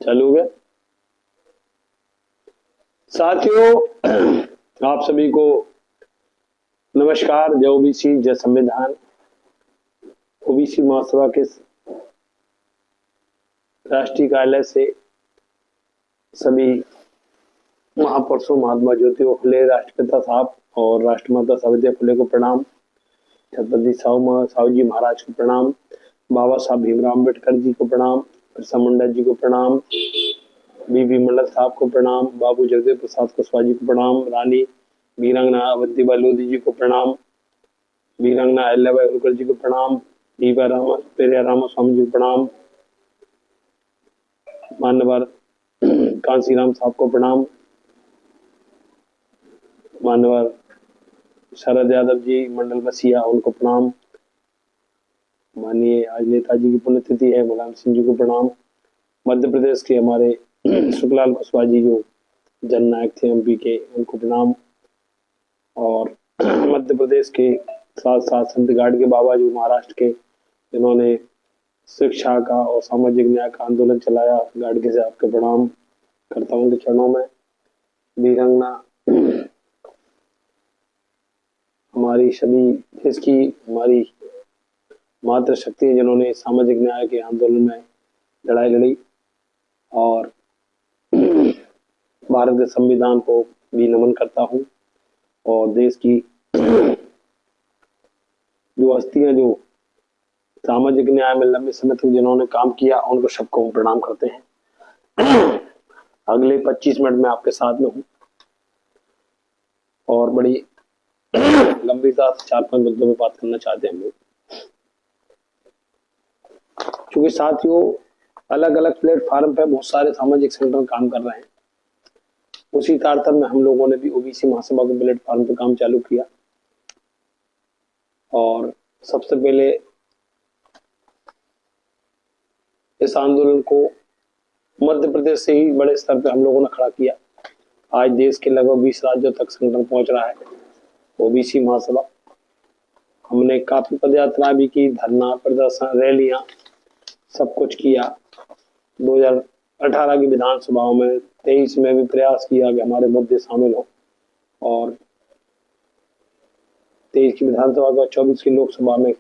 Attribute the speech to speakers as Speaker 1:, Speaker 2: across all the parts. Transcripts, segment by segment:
Speaker 1: चालू हो गया। साथियों, आप सभी को नमस्कार। जय ओबीसी जय संविधान। ओबीसी महासभा के राष्ट्रीय कार्यालय से सभी महापुरुषों महात्मा ज्योतिबा फुले, राष्ट्रपिता साहब और राष्ट्रमाता सावित्री फुले को प्रणाम। छत्रपति साहू जी महाराज को प्रणाम। बाबा साहब भीमराव अम्बेडकर जी को प्रणाम। बिरसा मुंडा जी को प्रणाम। बीबी मंडल साहब को प्रणाम। बाबू जगदेव प्रसाद कुशवाहा जी को प्रणाम। रानी वीरांगना अवंतीबाई लोधी जी को प्रणाम। वीरांगना अहिल्याबाई होलकर जी को प्रणाम। पेरिया रामास्वामी जी को प्रणाम। मान्यवर कांसीराम साहब को प्रणाम। मान्यवर शरद यादव जी मंडल बसिया, उनको प्रणाम। माननीय आज नेताजी की पुण्यतिथि है, मुलायम सिंह जी को प्रणाम। मध्य प्रदेश के हमारे सुखलाल कुशवाहा जी जो जननायक थे एमपी के, उनको प्रणाम। और मध्य प्रदेश के साथ साथ संत गाडगे बाबा जो महाराष्ट्र के, जिन्होंने शिक्षा का और सामाजिक न्याय का आंदोलन चलाया, गाडगे साहब के प्रणाम करता हूँ उनके चरणों में। वीरांगना हमारी सभी देश की हमारी मातृ शक्ति है, जिन्होंने सामाजिक न्याय के आंदोलन में लड़ाई लड़ी और भारत के संविधान को भी नमन करता हूँ। और देश की जो हस्तियां जो सामाजिक न्याय में लंबे समय तक जिन्होंने काम किया, उनको सबको हम प्रणाम करते हैं। अगले 25 मिनट में आपके साथ में हूँ और बड़ी गंभीरता से 4-5 मुद्दों में बात करना चाहते हैं हम लोग। क्योंकि साथियों, अलग अलग प्लेटफॉर्म पे बहुत सारे सामाजिक संगठन काम कर रहे हैं। उसी तारतम्य में हम लोगों ने भी ओबीसी महासभा के प्लेटफॉर्म पे काम चालू किया। और सबसे पहले इस आंदोलन को मध्य प्रदेश से ही बड़े स्तर पे हम लोगों ने खड़ा किया। आज देश के लगभग 20 राज्यों तक संगठन पहुंच रहा है ओबीसी महासभा। हमने काफी पदयात्रा भी की, धरना प्रदर्शन, रैलियां, सब कुछ किया। 2018 की विधानसभाओं में 23 में भी प्रयास किया कि हमारे मुद्दे शामिल हो, और 23 की विधानसभा का 24 की लोकसभा में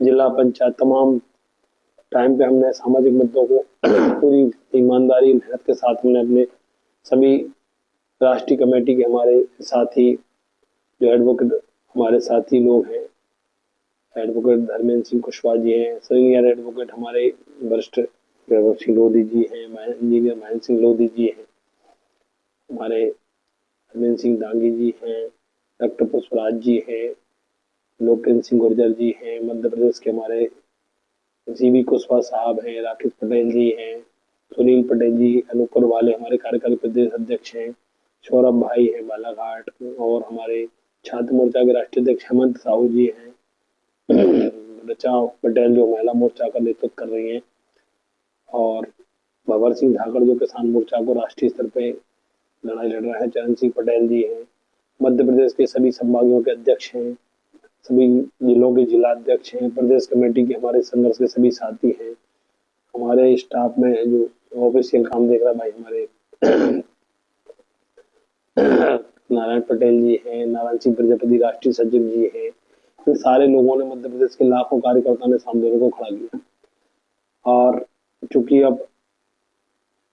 Speaker 1: जिला पंचायत तमाम टाइम पे हमने सामाजिक मुद्दों को पूरी ईमानदारी मेहनत के साथ हमने अपने सभी राष्ट्रीय कमेटी के हमारे साथी जो एडवोकेट हमारे साथी लोग हैं, एडवोकेट धर्मेंद्र सिंह कुशवाहा जी हैं, सीनियर एडवोकेट हमारे वरिष्ठ वैभव सिंह लोधी जी हैं, इंजीनियर महेंद्र सिंह लोधी जी हैं, हमारे धर्मेंद्र सिंह दांगी जी हैं, डॉक्टर पुष्पराज जी हैं, लोकेंद्र सिंह गुर्जर जी हैं, मध्य प्रदेश के हमारे जीवी कुशवाहा साहब हैं, राकेश पटेल जी हैं, सुनील पटेल जी अनूपपुर वाले हमारे कार्यकारी प्रदेश अध्यक्ष हैं, सौरभ भाई हैं बालाघाट, और हमारे छात्र मोर्चा के राष्ट्रीय अध्यक्ष हेमंत साहू जी हैं, रचा पटेल जो महिला मोर्चा का नेतृत्व कर रही हैं, और भवर सिंह ठाकर जो किसान मोर्चा को राष्ट्रीय स्तर पे लड़ाई लड़ रहे हैं, चरण सिंह पटेल जी हैं, मध्य प्रदेश के सभी संभागों के अध्यक्ष हैं, सभी जिलों के जिला अध्यक्ष हैं, प्रदेश कमेटी के हमारे संघर्ष के सभी साथी हैं, हमारे स्टाफ में जो ऑफिशियल काम देख रहा है भाई हमारे नारायण पटेल जी हैं, नारायण सिंह प्रजापति राष्ट्रीय सचिव जी हैं। इन सारे लोगों ने, मध्य प्रदेश के लाखों कार्यकर्ताओं ने इस आंदोलन को खड़ा किया। और चूंकि अब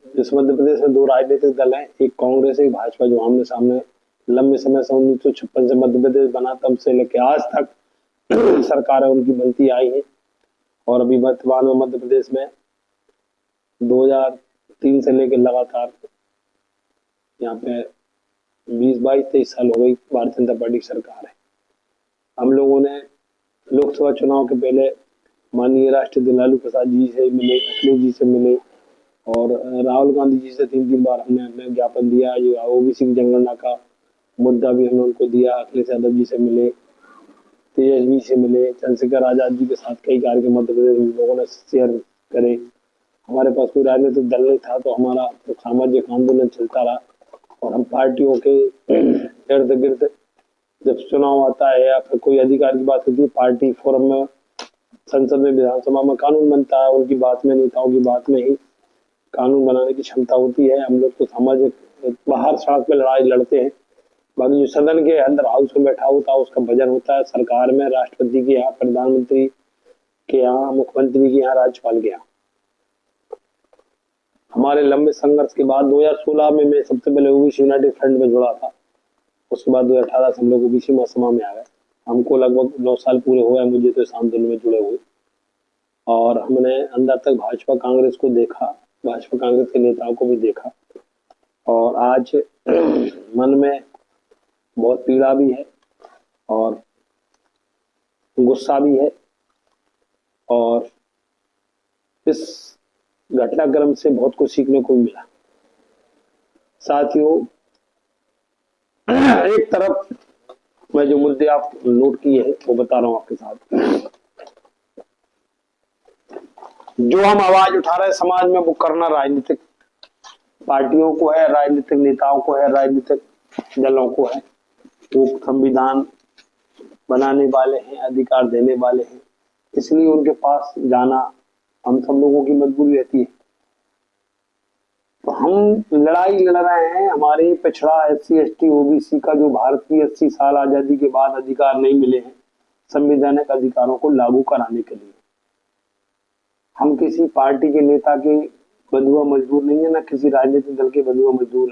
Speaker 1: इस मध्य प्रदेश में 2 राजनीतिक दल हैं, एक कांग्रेस एक भाजपा, जो आमने सामने लंबे समय से 1956 से मध्य प्रदेश बना तब से लेकर आज तक सरकारें उनकी बनती आई है। और अभी वर्तमान में मध्य प्रदेश में 2003 से लेकर लगातार यहाँ पे 20-22-23 साल हो गई भारतीय जनता पार्टी की सरकार है। हम लोगों ने लोकसभा चुनाव के पहले माननीय राष्ट्रपति लालू प्रसाद जी से मिले, अखिलेश जी से मिले, और राहुल गांधी जी से 3 बार हमने अपने ज्ञापन दिया। जो ओबीसी की जनगणना का मुद्दा भी हमने उनको दिया। अखिलेश यादव जी से मिले, तेजस्वी से मिले, चंद्रशेखर आजाद जी के साथ कई कार्यक्रम मध्य प्रदेश में लोगों ने शेयर करे। हमारे पास कोई राजनीतिक दल नहीं था, तो हमारा तो सामाजिक आंदोलन चलता रहा। और हम पार्टियों के इर्द गिर्द जब चुनाव आता है या फिर कोई अधिकार की बात होती है, पार्टी फोरम में संसद में, विधानसभा में कानून बनता है, उनकी बात में, नेताओं की बात में ही कानून बनाने की क्षमता होती है। हम लोग तो सामाजिक बाहर सड़क पे लड़ाई लड़ते हैं, बाकी जो सदन के अंदर हाउस में बैठा होता है उसका भजन होता है सरकार में, राष्ट्रपति के यहाँ, प्रधानमंत्री के यहाँ, मुख्यमंत्री के यहाँ, राज्यपाल के यहाँ। हमारे लंबे संघर्ष के बाद 2016 में मैं सबसे पहले ओबीसी यूनाइटेड फ्रंट में जुड़ा था। उसके बाद 2018 से हम लोग ओबीसी महासभा में आ गए। हमको लगभग 9 साल पूरे हुए हैं मुझे तो इस आंदोलन में जुड़े हुए, और हमने अंदर तक भाजपा कांग्रेस को देखा, भाजपा कांग्रेस के नेताओं को भी देखा, और आज मन में बहुत पीड़ा भी है और गुस्सा भी है, और इस घटनाक्रम से बहुत कुछ सीखने को मिला। साथियों, एक तरफ मैं जो मुद्दे आप नोट किए हैं वो बता रहा हूं आपके साथ। जो हम आवाज उठा रहे हैं समाज में, वो करना राजनीतिक पार्टियों को है, राजनीतिक नेताओं को है, राजनीतिक दलों को है। वो संविधान बनाने वाले हैं, अधिकार देने वाले हैं, इसलिए उनके पास जाना हम सब लोगों की मजबूरी रहती है। तो हम लड़ाई लड़ रहे हैं हमारे पिछड़ा SC ST OBC का जो भारत की 80 साल आजादी के बाद अधिकार नहीं मिले हैं संवैधानिक अधिकारों को लागू कराने के लिए। हम किसी पार्टी के नेता के बंधुआ मजदूर नहीं है, ना किसी राजनीतिक दल के बंधुआ मजदूर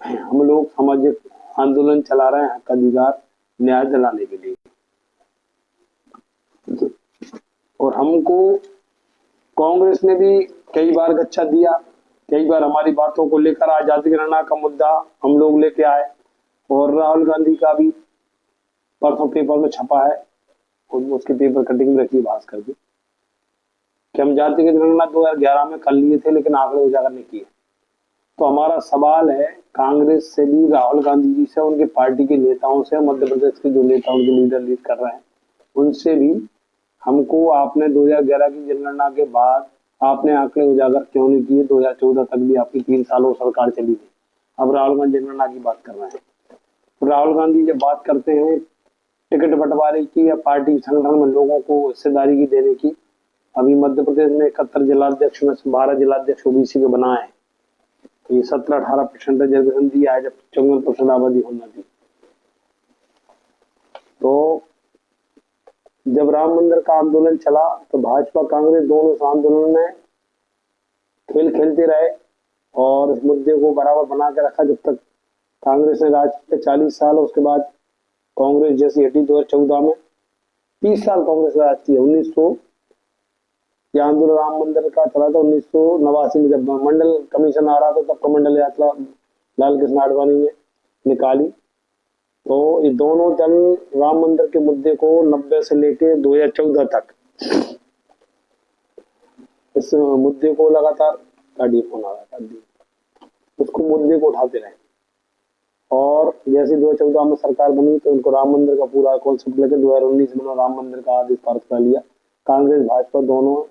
Speaker 1: है। हम लोग सामाजिक आंदोलन चला रहे हैं हक अधिकार न्याय दिलाने के लिए, और हमको कांग्रेस ने भी कई बार गच्चा दिया, कई बार हमारी बातों को लेकर आजादी गणना का मुद्दा हम लोग लेके आए, और राहुल गांधी का भी परसों पेपर में छपा है, और उसके पेपर कटिंग रखी है भास्कर की, कि हम जातिगत गणना 2011 में कर लिए थे लेकिन आंकड़े उजागर नहीं किए। तो हमारा सवाल है कांग्रेस से भी, राहुल गांधी जी से, उनके पार्टी के नेताओं से, मध्य प्रदेश के जो नेता उनके लीडर लीड कर रहे हैं उनसे भी, हमको आपने 2011 की जनगणना के बाद आपने आंकड़े उजागर क्यों नहीं किए? 2014 तक भी आपकी 3 सालों सरकार चली थी। अब राहुल गांधी जनगणना की बात कर रहे हैं। राहुल गांधी जब बात करते हैं टिकट बंटवारे की या पार्टी संगठन में लोगों को हिस्सेदारी की देने की, अभी मध्य प्रदेश में 71 जिलाध्यक्ष में से 12 जिलाध्यक्ष ओबीसी के बनाए हैं। तो ये 17-18% रिजर्वेशन दिया है जब 54% आबादी होना थी। तो जब राम मंदिर का आंदोलन चला तो भाजपा कांग्रेस दोनों इस आंदोलन में खेल खेलते रहे और इस मुद्दे को बराबर बना के रखा जब तक कांग्रेस ने राज किया 40 साल। उसके बाद कांग्रेस जैसी हटी 2014 में, 30 साल कांग्रेस राज की। 1900 यह आंदोलन राम मंदिर का चला था 1989 में, जब मंडल कमीशन आ रहा था तब प्रमंडल यात्रा लाल कृष्ण आडवाणी ने निकाली। तो ये दोनों दल राम मंदिर के मुद्दे को 90 से लेके 2014 तक इस मुद्दे को लगातार उसको मुद्दे को उठाते रहे, और जैसे 2014 में सरकार बनी तो उनको राम मंदिर का पूरा कॉन्सेप्ट लेकर 2019 में राम मंदिर का आदेश पारित कर लिया। कांग्रेस भाजपा दोनों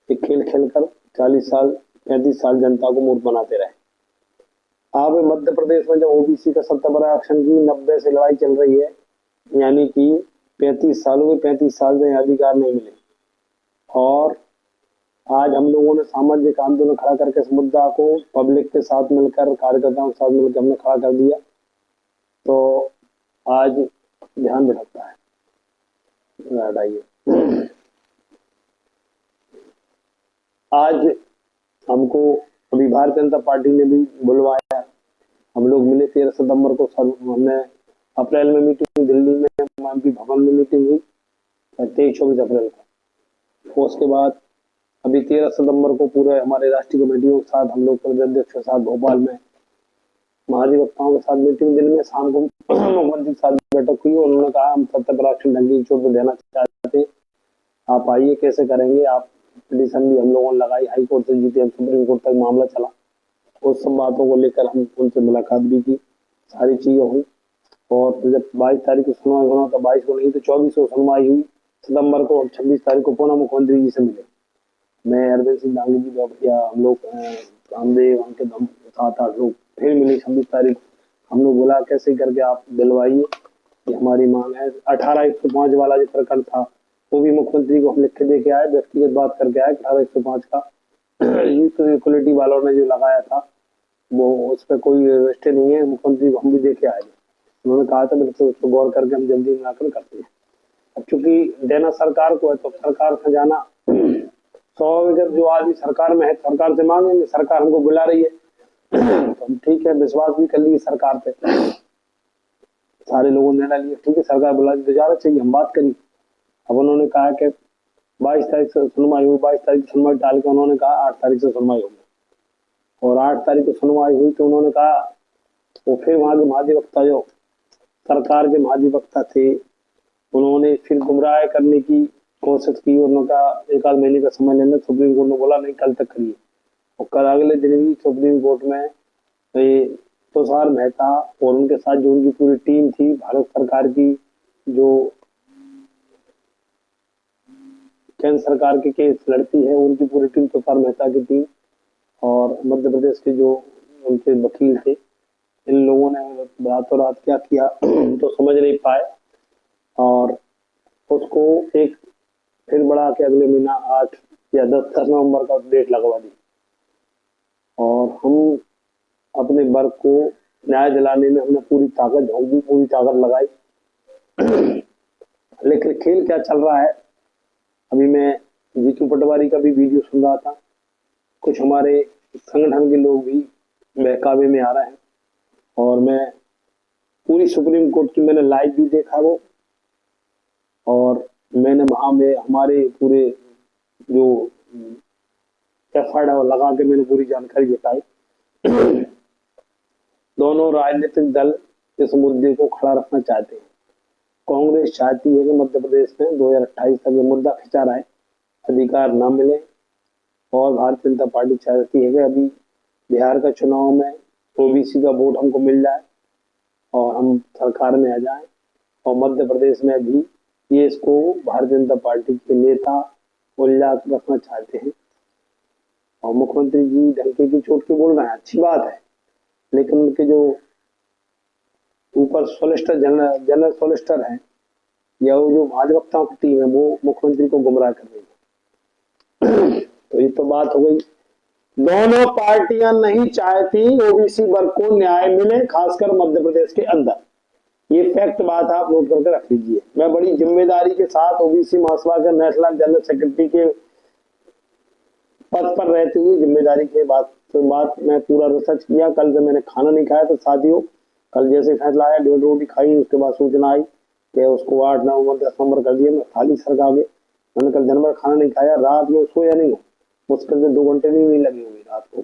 Speaker 1: एक खेल खेलकर 40 साल 35 साल जनता को मूर्ख बनाते रहे। अब मध्य प्रदेश में जब ओबीसी का 70 आरक्षण की 90 से लड़ाई चल रही है, यानी कि 35 सालों में 35 साल से अधिकार नहीं मिले, और आज हम लोगों ने सामाजिक आंदोलन खड़ा करके इस मुद्दा को पब्लिक के साथ मिलकर, कार्यकर्ताओं के साथ मिलकर हमने खड़ा कर दिया, तो आज ध्यान भटकता है। आज हमको अभी भारतीय जनता पार्टी ने भी बुलवाया, हम लोग मिले 13 सितंबर को। हमने अप्रैल में मीटिंग दिल्ली में एमपी भवन में मीटिंग हुई 23-24 अप्रैल को। उसके बाद अभी 13 सितंबर को पूरे हमारे राष्ट्रीय कमेटियों के साथ हम लोग प्रदेश के साथ भोपाल में महाधिवक्ताओं के साथ मीटिंग, दिन में शाम को मुख्यमंत्री के साथ बैठक हुई। उन्होंने कहा हम 70 आरक्षण ढंग की चोट पर देना चाहते हैं, आप आइए, कैसे करेंगे आप। पिटीशन भी हम लोगों ने लगाई, हाई कोर्ट से जीते, हम सुप्रीम कोर्ट तक मामला चला। उस सब बातों को लेकर हम उनसे मुलाकात भी की, सारी चीजें हुई। और जब 22 तारीख को सुनवाई होना था, 22 को नहीं तो 24 को सुनवाई हुई सितंबर को, 26 तारीख को पुनः मुख्यमंत्री जी से मिले। मैं अरविंद सिंह डांगी जी बाबतिया, हम लोग रामदेव, उनके 7-8 लोग फिर मिले 26 तारीख। हम लोग बोला कैसे करके आप दिलवाइए, ये हमारी मांग है। 18-105 वाला जो प्रकरण था वो भी मुख्यमंत्री को हम लिख के दे के आए, व्यक्तिगत बात करके आए। 18/105 का यूथ इक्वलिटी वालों ने जो लगाया था वो उस पर कोई व्यवस्था नहीं है, मुख्यमंत्री को हम भी दे के आए। उन्होंने कहा था मेरे तो गौर करके हम जल्दी मिलाकर करते हैं। अब चूंकि देना सरकार को है तो सरकार खजाना स्वाभाविक, जो आदमी सरकार में है सरकार से मांगेंगे, सरकार हमको बुला रही है तो हम ठीक है, विश्वास भी कर लिए सरकार पे, सारे लोगों ने निर्णय लिया ठीक है सरकार बुला रही तो जाना चाहिए, हम बात करी। अब उन्होंने कहा कि 22 तारीख से सुनवाई हुई, 22 तारीख की सुनवाई टाल के उन्होंने कहा 8 तारीख से सुनवाई होगी, और 8 तारीख को सुनवाई हुई तो उन्होंने कहा, वो फिर वहां के महाधिवक्ता जो सरकार के महाधिवक्ता थे उन्होंने फिर गुमराह करने की कोशिश की। उन्होंने कहा 1 आध महीने का समय लेना, सुप्रीम कोर्ट ने बोला नहीं कल तक करिए, और कल अगले दिन भी सुप्रीम कोर्ट में तुषार मेहता और उनके साथ जो उनकी पूरी टीम थी, भारत सरकार की जो केंद्र सरकार के केस लड़ती है उनकी पूरी टीम, तुषार मेहता की टीम और मध्य प्रदेश के जो उनके वकील थे, इन लोगों ने रातों रात क्या किया तो समझ नहीं पाए, और उसको एक फिर बढ़ा के अगले महीना 8 या 10 नवंबर का डेट लगवा दी। और हम अपने वर्ग को न्याय दिलाने में हमने पूरी ताकत झोंक दी, पूरी ताकत लगाई लेकिन खेल क्या चल रहा है, अभी मैं जीतू पटवारी का भी वीडियो सुन रहा था, कुछ हमारे संगठन के लोग भी बहकावे में आ रहे हैं, और मैं पूरी सुप्रीम कोर्ट की मैंने लाइव भी देखा वो, और मैंने वहां में हमारे पूरे जो एफआईआर लगा के मैंने पूरी जानकारी जुटाई। दोनों राजनीतिक दल इस मुद्दे को खड़ा रखना चाहते हैं। कांग्रेस चाहती है कि मध्य प्रदेश में 2028 तक ये मुद्दा खिंचा रहे, अधिकार न मिले, और भारतीय जनता पार्टी चाहती है कि अभी बिहार का चुनाव में ओबीसी का वोट हमको मिल जाए और हम सरकार में आ जाएं, और मध्य प्रदेश में भी ये इसको भारतीय जनता पार्टी के नेता उलझा कर रखना चाहते हैं। और मुख्यमंत्री जी ढंके की चोट के बोल रहे हैं, अच्छी बात है, लेकिन उनके जो ऊपर सोलिसिटर जनरल सोलिसिटर हैं या वो जो महाधिवक्ताओं की टीम है वो मुख्यमंत्री को गुमराह कर रही है। तो ये तो बात हो गई, दोनों पार्टियां नहीं चाहती ओबीसी वर्ग को न्याय मिले, खासकर मध्य प्रदेश के अंदर। ये फैक्ट बात आप नोट करके रख लीजिए। मैं बड़ी जिम्मेदारी के साथ ओबीसी महासभा के नेशनल जनरल सेक्रेटरी के पद पर रहते हुए जिम्मेदारी के बात मैं पूरा रिसर्च किया। कल से मैंने खाना नहीं खाया, तो साथियों कल जैसे फैसला आया 1.5 रोटी खाई, उसके बाद सूचना आई कि उसको 8 नवंबर 10 नवंबर कर दिया। मैं थाली सरका गए, मैंने कल दिन भर खाना नहीं खाया, रात में सोया नहीं हूँ, मुश्किल से 2 घंटे नहीं लगी हुई रात को।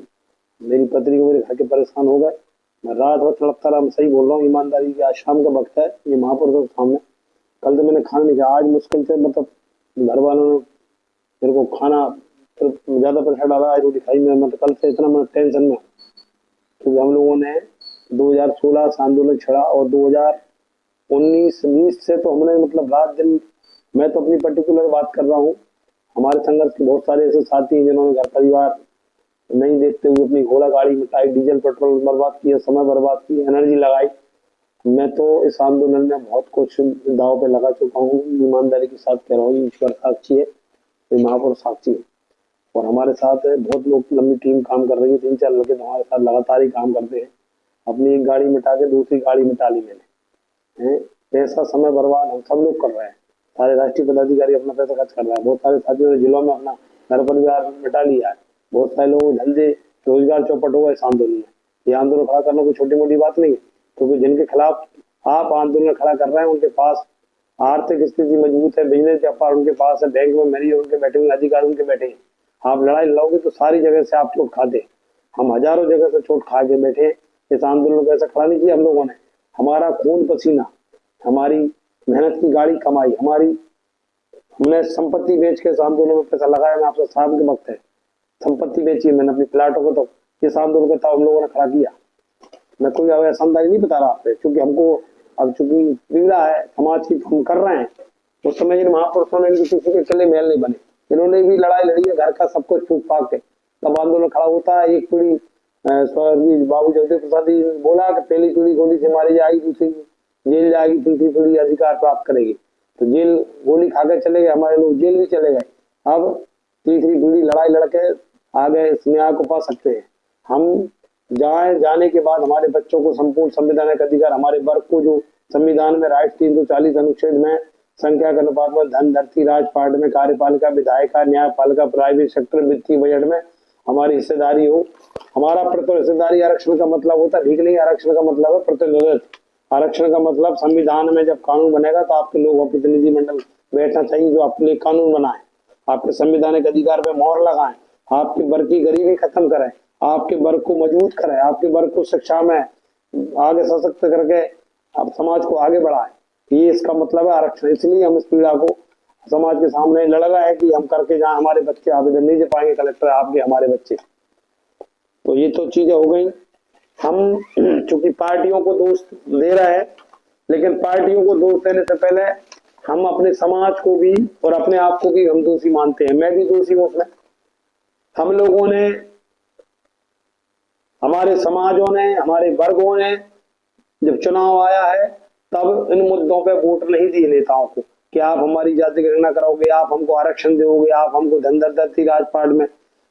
Speaker 1: मेरी पत्नी को मेरे घर के परेशान हो गए, मैं रात भर तड़पता रहा। मैं सही बोल रहा हूँ, ईमानदारी की, आज शाम का वक्त है, ये महापुरुषों के सामने। कल तो मैंने खाना नहीं खाया, आज मुश्किल से मतलब घर वालों ने मेरे को खाना ज्यादा प्रेशर डाला, आज रोटी खाई। मैं मतलब कल से इतना मैं टेंशन में, क्योंकि हम लोगों ने 2016 से आंदोलन छड़ा और 2019-20 से तो हमने मतलब रात दिन, मैं तो अपनी पर्टिकुलर बात कर रहा हूँ, हमारे संघर्ष के बहुत सारे ऐसे साथी हैं जिन्होंने घर परिवार नहीं देखते हुए अपनी घोड़ा गाड़ी मिटाई, डीजल पेट्रोल बर्बाद किया, समय बर्बाद किया, एनर्जी लगाई। मैं तो इस आंदोलन में बहुत कुछ दाव पे लगा चुका हूँ, ईमानदारी के साथ कह रहा हूँ, ईश्वर साक्षी है, महापुरुष साक्षी है। और हमारे साथ बहुत लोग, लंबी टीम काम कर रही है, 3-4 लड़के हमारे साथ लगातार ही काम करते हैं। अपनी एक गाड़ी मिटा के दूसरी गाड़ी मिटा ली मैंने, पैसा समय बर्बाद हम सब लोग कर रहे हैं, सारे राष्ट्रीय पदाधिकारी अपना पैसा खर्च कर रहे हैं, बहुत सारे साथियों ने जिलों में अपना घर परिवार मिटा लिया है, बहुत सारे लोगों को धंधे रोजगार चौपट होगा इस आंदोलन में। ये आंदोलन खड़ा करना कोई छोटी मोटी बात नहीं है, क्योंकि जिनके खिलाफ आप आंदोलन खड़ा कर रहे हैं उनके पास आर्थिक स्थिति मजबूत है, बिजनेस व्यापार उनके पास है, बैंक में मैनेजर उनके बैठे हुए, अधिकारी उनके बैठे हैं। आप लड़ाई लड़ोगे तो सारी जगह से आप चोट खाते, हम हजारों जगह से चोट खा के बैठे। इस आंदोलन को ऐसा खड़ा नहीं किया हम लोगों ने, हमारा खून पसीना, हमारी मेहनत की गाड़ी कमाई, हमने संपत्ति बेच के इस आंदोलन में पैसा लगाया। मैं आपसे शाम के वक्त है, संपत्ति बेची मैंने अपनी प्लाटों को, तो इस आंदोलन को हम लोगों ने खड़ा किया। मैं कोई समझदारी नहीं बता रहा आपसे, क्योंकि हमको अब चूंकि पीड़ा है समाज की, हम कर रहे हैं। उस समय जिन महापुरुषों ने किसी के अकेले महल नहीं बने, इन्होंने भी लड़ाई लड़ी है, घर का सब कुछ फूक फाक के तब आंदोलन खड़ा होता है। एक पीढ़ी स्वर्गीय बाबू जगदीश प्रसाद जी बोला कि पहली पीढ़ी गोली से मारी जाएगी, दूसरी जेल जाएगी, तीसरी पीढ़ी अधिकार प्राप्त करेगी। तो जेल गोली खा के चले गए, हमारे लोग जेल भी चले गए। अब तीसरी पीढ़ी लड़ाई लड़के आगे इस न्याय को पा सकते हैं। हम जाने के बाद हमारे बच्चों को संपूर्ण संवैधानिक अधिकार, हमारे वर्ग को जो संविधान में राइट 340 अनुच्छेद में संख्या के अनुपात में धन, धरती, राजपाट में कार्यपालिका, विधायिका, न्यायपालिका, प्राइवेट सेक्टर, वित्तीय बजट में हमारी हिस्सेदारी हो। हमारा प्रतिनिधित्व, हिस्सेदारी आरक्षण का मतलब होता है ठीक नहीं, आरक्षण का मतलब है प्रतिनिधित्व। आरक्षण का मतलब संविधान में जब कानून बनेगा तो आपके लोग प्रतिनिधिमंडल बैठना चाहिए जो आपके लिए कानून बनाए, आपके संवैधानिक अधिकार पे मोहर लगाएं, आपके वर्ग की गरीबी खत्म करें, आपके वर्ग को मजबूत करें, आपके वर्ग को शिक्षा में आगे सशक्त करके आप समाज को आगे बढ़ाएं। ये इसका मतलब है आरक्षण। इसलिए हम इस पीड़ा को समाज के सामने लड़ रहा है कि हम करके जहाँ हमारे बच्चे आवेदन नहीं दे पाएंगे कलेक्टर, आपके हमारे बच्चे। तो ये तो चीजें हो गई। हम चूंकि पार्टियों को दोष दे रहे हैं, लेकिन पार्टियों को दोष देने से पहले हम अपने समाज को भी और अपने आप को भी हम दोषी मानते हैं। मैं भी दोषी हूं उसमें। हम लोगों ने, हमारे समाजों ने, हमारे वर्गों ने जब चुनाव आया है तब इन मुद्दों पे वोट नहीं दिए नेताओं को कि आप हमारी जाति की गणना कराओगे, आप हमको आरक्षण दोगे, आप हमको धन, धरती, राजपाट में।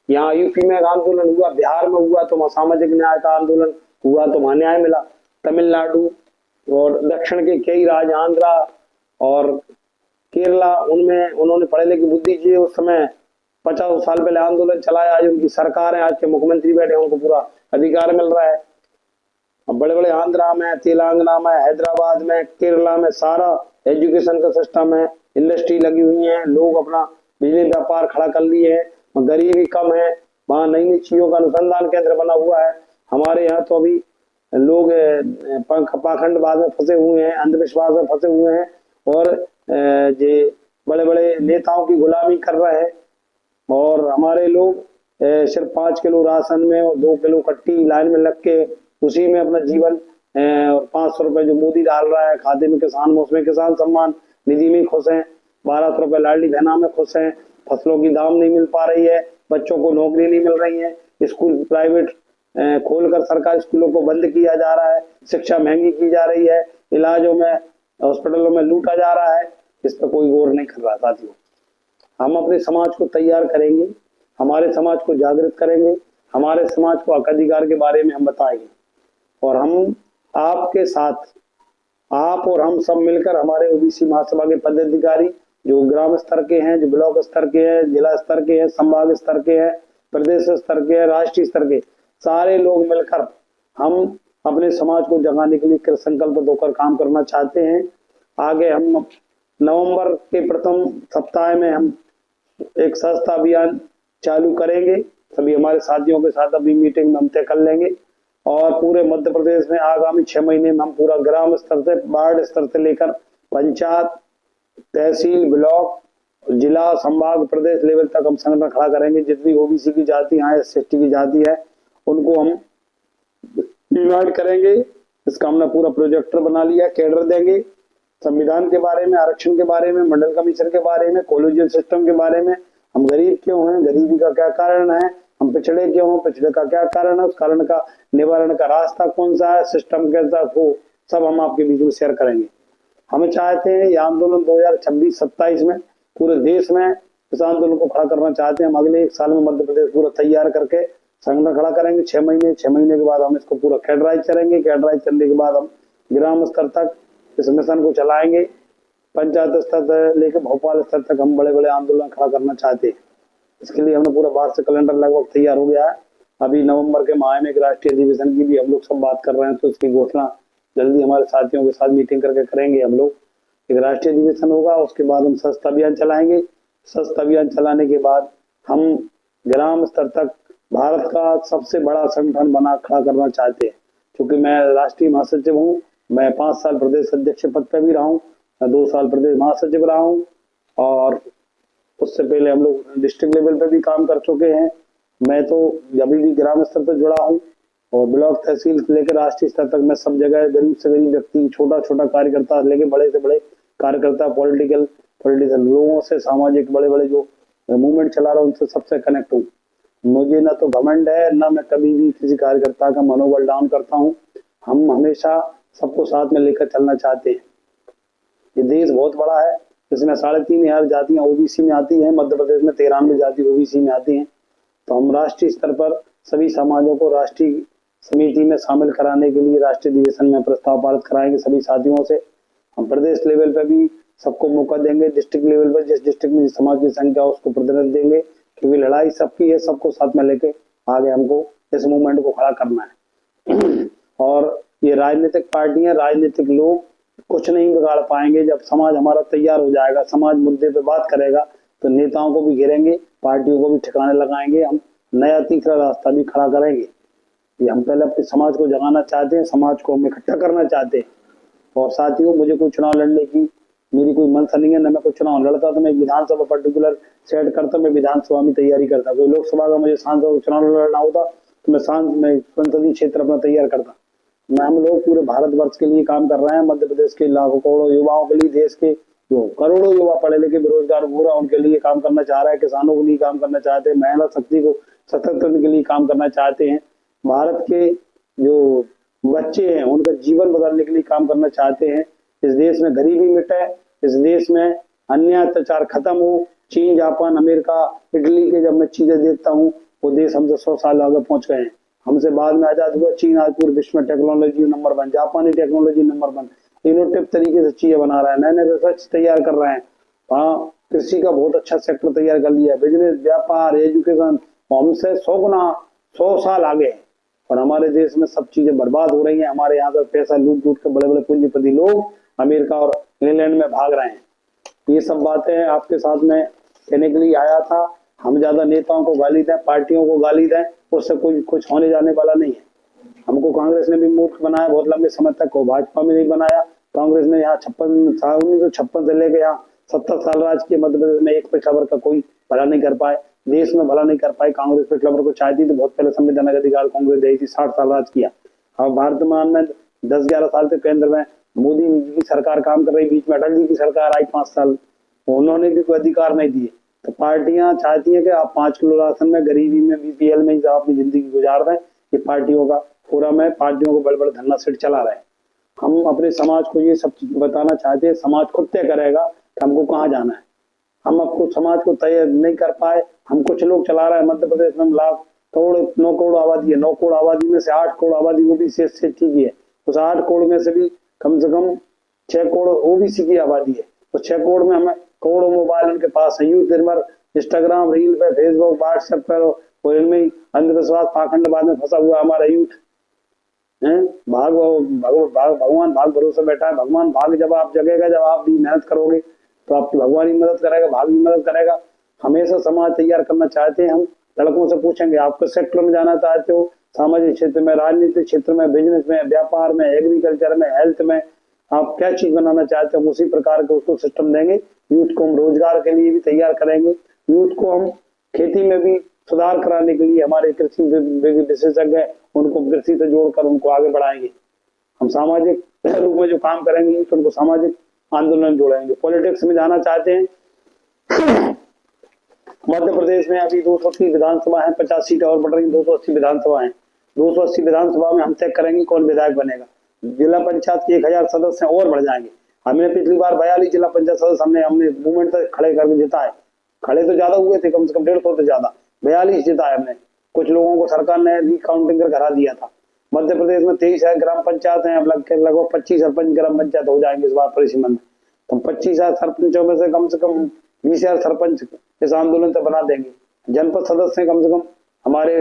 Speaker 1: यहाँ यूपी में आंदोलन हुआ, बिहार में हुआ तो सामाजिक न्याय का आंदोलन हुआ तो वहां न्याय मिला। तमिलनाडु और दक्षिण के कई राज्य, आंध्रा और केरला, उनमें उन्होंने पढ़े लिखे बुद्धिजीवी उस समय 50 साल पहले आंदोलन चलाया। आज उनकी सरकार है, आज के मुख्यमंत्री बैठे, उनको पूरा अधिकार मिल रहा है। अब बड़े बड़े आंध्रा में, तेलंगाना में, हैदराबाद में, केरला में सारा एजुकेशन का सिस्टम है, इंडस्ट्री लगी हुई है, लोग अपना बिजली व्यापार खड़ा कर लिए है, गरीबी कम है, वहाँ नई नई चीजों का अनुसंधान केंद्र बना हुआ है। हमारे यहाँ तो अभी लोग पाखंडवाद में फंसे हुए हैं, अंधविश्वास में फंसे हुए हैं और जे बड़े बड़े नेताओं की गुलामी कर रहे हैं। और हमारे लोग सिर्फ 5 किलो राशन में और 2 किलो कट्टी लाइन में लग के उसी में अपना जीवन, और 500 रुपए जो मोदी डाल रहा है खाते में किसान में, उसमें किसान सम्मान निधि में खुश हैं, 1200 रुपए लाडली बहना में खुश हैं, फसलों की दाम नहीं मिल पा रही है, बच्चों को नौकरी नहीं मिल रही है, स्कूल प्राइवेट खोलकर सरकारी स्कूलों को बंद किया जा रहा है, शिक्षा महंगी की जा रही है, इलाजों में, हॉस्पिटलों में लूटा जा रहा है। इस पर कोई गौर नहीं कर रहा। साथियों, हम अपने समाज को तैयार करेंगे, हमारे समाज को जागृत करेंगे, हमारे समाज को हक अधिकार के बारे में हम बताएंगे और हम आपके साथ, आप और हम सब मिलकर हमारे ओबीसी महासभा के पदाधिकारी जो ग्राम स्तर के हैं, जो ब्लॉक स्तर के हैं, जिला स्तर के हैं, संभाग स्तर के हैं, प्रदेश स्तर के हैं, राष्ट्रीय स्तर के, सारे लोग मिलकर हम अपने समाज को जगाने के लिए कृत संकल्प होकर काम करना चाहते हैं। आगे हम नवंबर के प्रथम सप्ताह में हम एक सस्ता अभियान चालू करेंगे। सभी हमारे साथियों के साथ अभी मीटिंग में हम तय कर लेंगे और पूरे मध्य प्रदेश में आगामी 6 महीने में हम पूरा ग्राम स्तर से, वार्ड स्तर से लेकर पंचायत, तहसील, ब्लॉक, जिला, संभाग, प्रदेश लेवल तक हम संगठन खड़ा करेंगे। जितनी ओबीसी की जाति है, SC की जाति है, उनको हम डिमांड करेंगे। इसका हमने पूरा प्रोजेक्टर बना लिया, कैडर देंगे, संविधान के बारे में, आरक्षण के बारे में, मंडल कमीशन के बारे में, कॉलेजियल सिस्टम के बारे में, हम गरीब क्यों हैं, गरीबी का क्या कारण है, हम पिछड़े क्यों हैं, पिछड़े का क्या कारण है, उस कारण का निवारण का रास्ता कौन सा है, सिस्टम कैसा हो, सब हम आपके बीच में शेयर करेंगे। हम चाहते हैं ये आंदोलन 2026-27 में पूरे देश में इस आंदोलन को खड़ा करना चाहते हैं। हम अगले 1 साल में मध्य प्रदेश पूरा तैयार करके संगठन खड़ा करेंगे। 6 महीने के बाद हम इसको पूरा कैडराइज करेंगे। कैडराइज करने के बाद हम ग्राम स्तर तक इस मिशन को चलाएंगे। पंचायत स्तर से लेकर भोपाल स्तर तक हम बड़े बड़े आंदोलन खड़ा करना चाहते हैं। इसके लिए हमने पूरा वार्षिक कैलेंडर लगभग तैयार हो गया है। अभी नवंबर के माह में एक राष्ट्रीय अधिवेशन की भी हम लोग सब बात कर रहे हैं, तो उसकी घोषणा जल्दी हमारे साथियों के साथ मीटिंग करके करेंगे। हम लोग एक राष्ट्रीय अधिवेशन होगा, उसके बाद हम सस्ता अभियान चलाएंगे। सस्ता अभियान चलाने के बाद हम ग्राम स्तर तक भारत का सबसे बड़ा संगठन बना खड़ा करना चाहते हैं। क्योंकि मैं राष्ट्रीय महासचिव हूँ, मैं 5 साल प्रदेश अध्यक्ष पद पर भी रहा हूँ, मैं 2 साल प्रदेश महासचिव रहा हूँ और उससे पहले हम लोग डिस्ट्रिक्ट लेवल पे भी काम कर चुके हैं। मैं तो अभी भी ग्राम स्तर पर जुड़ा हूँ और ब्लॉक, तहसील से लेकर राष्ट्रीय स्तर तक मैं सब जगह गरीब से गरीब व्यक्ति, छोटा छोटा कार्यकर्ता लेके बड़े से बड़े कार्यकर्ता, पॉलिटिशियन लोगों से, सामाजिक बड़े बड़े जो मूवमेंट चला रहा हूँ उनसे सबसे कनेक्ट हूँ। मुझे ना तो घमंड है, ना मैं कभी भी किसी कार्यकर्ता का मनोबल डाउन करता हूँ। हम हमेशा सबको साथ में लेकर चलना चाहते हैं। ये देश बहुत बड़ा है,
Speaker 2: जिसमें 3,500 जातियां ओबीसी में आती हैं। मध्य प्रदेश में 93 जाति ओबीसी में आती हैं। तो हम राष्ट्रीय स्तर पर सभी समाजों को राष्ट्रीय समिति में शामिल कराने के लिए राष्ट्रीय अधिवेशन में प्रस्ताव पारित कराएंगे सभी साथियों से। हम प्रदेश लेवल पर भी सबको मौका देंगे, डिस्ट्रिक्ट लेवल पर जिस डिस्ट्रिक्ट में जिस समाज की संख्या हो उसको प्रतिनिधित्व देंगे, क्योंकि लड़ाई सबकी है, सबको साथ में लेके आगे हमको इस मूवमेंट को खड़ा करना है। और ये राजनीतिक पार्टियां, राजनीतिक लोग कुछ नहीं बिगाड़ पाएंगे। जब समाज हमारा तैयार हो जाएगा, समाज मुद्दे पे बात करेगा, तो नेताओं को भी घेरेंगे, पार्टियों को भी ठिकाने लगाएंगे, हम नया तीसरा रास्ता भी खड़ा करेंगे। ये हम पहले अपने समाज को जगाना चाहते हैं, समाज को हम इकट्ठा करना चाहते हैं। और साथियों, मुझे कोई चुनाव लड़ने की मेरी कोई मंशा नहीं है, न मैं कोई चुनाव लड़ता तो मैं विधानसभा पर्टिकुलर सेट करता, मैं विधानसभा में तैयारी करता। कोई लोकसभा का मुझे सांसद चुनाव लड़ना होता तो मैं संसदीय क्षेत्र अपना तैयार करता। हम लोग पूरे भारतवर्ष के लिए काम कर रहे हैं, मध्य प्रदेश के लाखों करोड़ों युवाओं के लिए, देश के जो करोड़ों युवा पढ़े लिखे बेरोजगार हो रहा उनके लिए काम करना चाह रहा है, किसानों के लिए काम करना चाहते हैं, महिला शक्ति को सशक्त करने के लिए काम करना चाहते हैं, भारत के जो बच्चे हैं उनका जीवन बदलने के लिए काम करना चाहते हैं। इस देश में गरीबी मिटे, इस देश में अन्याय अत्याचार खत्म हो। चीन, जापान, अमेरिका, इटली के जब मैं चीजें देखता हूँ, वो देश हमसे 100 साल आगे पहुंच गए हैं। हमसे बाद में आजाद हुआ चीन, आज पूरे विश्व में टेक्नोलॉजी नंबर 1, जापानी टेक्नोलॉजी नंबर 1, इनोवेटिव तरीके से चीजें बना रहा है, नए नए रिसर्च तैयार कर रहे हैं। हाँ, कृषि का बहुत अच्छा सेक्टर तैयार कर लिया है, बिजनेस, व्यापार, एजुकेशन, हमसे 100 गुना 100 साल आगे है। और हमारे देश में सब चीजें बर्बाद हो रही हैं। हमारे यहाँ पर पैसा लूट लूट के बड़े बड़े पूंजीपति लोग अमेरिका और इंग्लैंड में भाग रहे हैं। ये सब बातें आपके साथ में कहने के लिए आया था। हम ज्यादा नेताओं को गाली दें, पार्टियों को गाली दें, उससे कोई कुछ होने जाने वाला नहीं है। हमको कांग्रेस ने भी मूर्ख बनाया बहुत लंबे समय तक, को भाजपा में नहीं बनाया। कांग्रेस ने यहाँ 1956 से लेकर यहाँ 70 साल राज किए। मध्य प्रदेश में एक पिछड़ा वर्ग का कोई भला नहीं कर पाए, देश में भला नहीं कर पाए। कांग्रेस पिछड़ा वर्ग को चाहती तो बहुत पहले संवैधानिक अधिकार कांग्रेस दी थी, 60 साल राज किया। अब वर्तमान में 10-11 साल से केंद्र में मोदी की सरकार काम कर रही, बीच में अटल जी की सरकार आई 5 साल, उन्होंने भी कोई अधिकार नहीं दिए। तो पार्टियां चाहती हैं कि आप 5 किलो राशन में, गरीबी में, बीपीएल में आप अपनी जिंदगी गुजार दें। ये पार्टियों का फोरम है, पार्टियों को बड़े बड़े धन्ना सेट चला रहे हैं। हम अपने समाज को ये सब चीज बताना चाहते हैं, समाज खुद तय करेगा कि हमको कहाँ जाना है। हम आपको समाज को तय नहीं कर पाए, हम कुछ लोग चला रहे हैं। मध्य प्रदेश में 9 करोड़ आबादी है, 9 करोड़ आबादी में से 8 करोड़ आबादी ओबीसी से ठीक है। उस 8 करोड़ में से भी कम से कम 6 करोड़ ओबीसी की आबादी है। तो 6 करोड़ में हमें करोड़ों मोबाइल उनके पास है, यूथ दिन भर इंस्टाग्राम, रील पे, फेसबुक, व्हाट्सएप पर, और इनमें अंधविश्वास पाखंडवाद में फंसा हुआ हमारा यूथ है। भगवान भाग भरोसे बैठा है। भगवान भाग जब आप जगेगा, जब आप भी मेहनत करोगे तो आपकी भगवान ही मदद करेगा, भाग भी मदद करेगा। हमेशा समाज तैयार करना चाहते हैं। हम लड़कों से पूछेंगे आप किस सेक्टर में जाना चाहते हो, सामाजिक क्षेत्र में, राजनीतिक क्षेत्र में, बिजनेस में, व्यापार में, एग्रीकल्चर में, हेल्थ में, आप क्या चीज बनाना चाहते हैं, उसी प्रकार के उसको सिस्टम देंगे। यूथ को हम रोजगार के लिए भी तैयार करेंगे। यूथ को हम खेती में भी सुधार कराने के लिए हमारे कृषि विशेषज्ञ उनको कृषि से जोड़कर उनको आगे बढ़ाएंगे। हम सामाजिक रूप में जो काम करेंगे तो उनको सामाजिक आंदोलन जोड़ेंगे। पॉलिटिक्स में जाना चाहते हैं। मध्य प्रदेश में अभी 280 विधानसभा है, 50 सीटें और बढ़ रही, 280 विधानसभा है। 280 विधानसभा में हम तय करेंगे कौन विधायक बनेगा। जिला पंचायत के 1000 सदस्य और बढ़ जाएंगे। हमने पिछली बार 42 जिला पंचायत सदस्य हमने मूवमेंट तक खड़े करके जिताए। खड़े तो ज्यादा हुए थे, कम से कम 150 से ज्यादा, 42 जिताए हमने। कुछ लोगों को सरकार ने रिकाउंटिंग कर करा दिया था। मध्य प्रदेश में 23 ग्राम पंचायत है, अब लगभग 25 सरपंच ग्राम पंचायत हो जाएंगे इस बार परिसीमन में। तो 25 सरपंचों में से कम 20,000 सरपंच इस आंदोलन से बना देंगे। जनपद सदस्य कम से कम हमारे